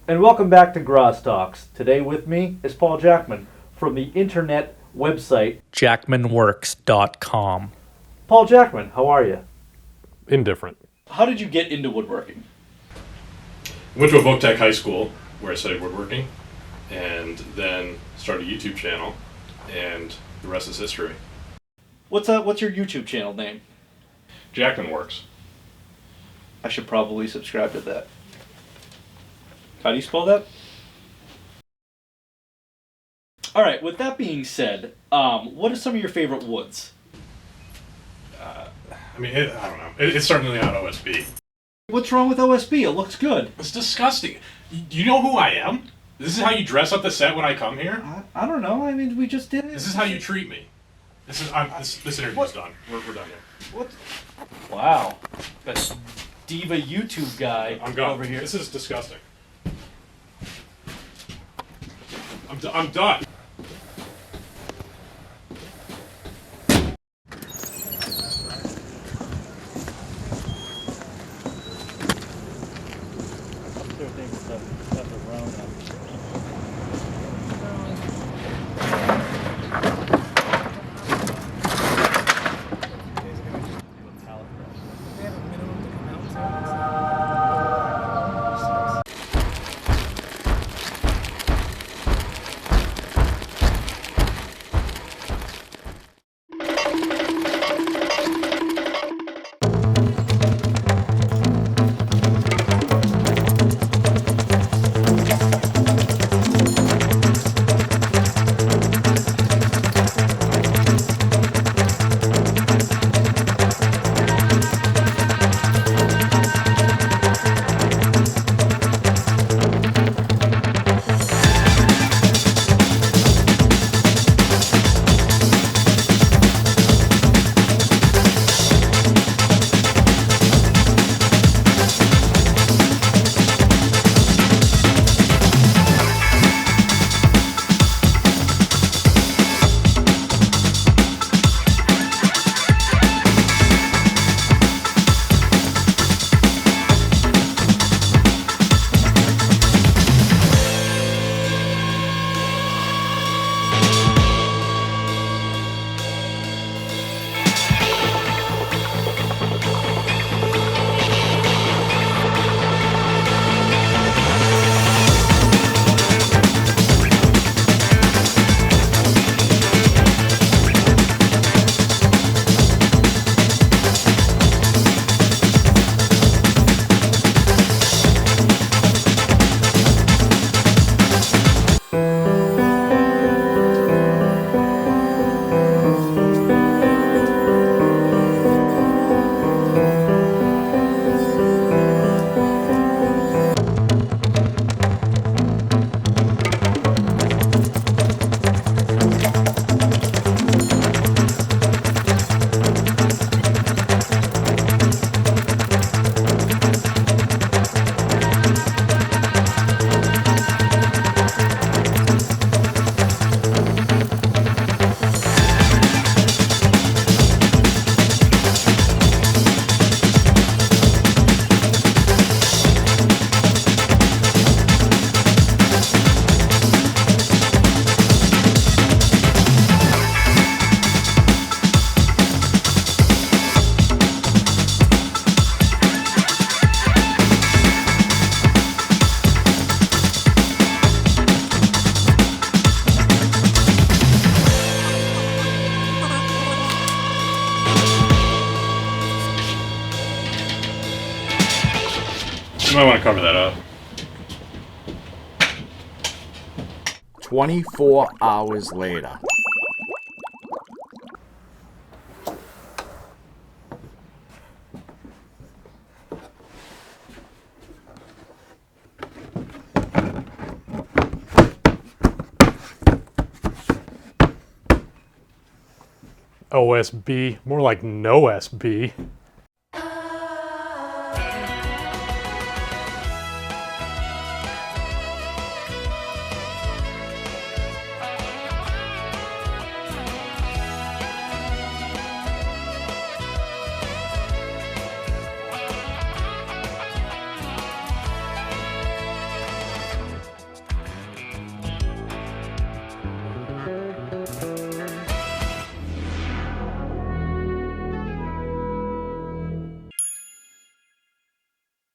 And welcome back to Gross Talks. Today with me is Paul Jackman from the internet website jackmanworks.com. Paul Jackman, how are you? Indifferent. How did you get into woodworking? Went to a Voc-Tech high school where I studied woodworking, and then started a YouTube channel, and the rest is history. What's your YouTube channel name? Jackman Works. I should probably subscribe to that. How do you spell that? All right, with that being said, what are some of your favorite woods? I don't know. It's certainly not OSB. What's wrong with OSB? It looks good. It's disgusting. Do you know who I am? This is how you dress up the set when I come here? I don't know. I mean, we just did it. This is how you treat me. This interview's done. We're done here. What? Wow. That diva YouTube guy I'm gone. over here. This is disgusting. I'm done. You might want to cover that up. 24 hours later. OSB, more like no SB.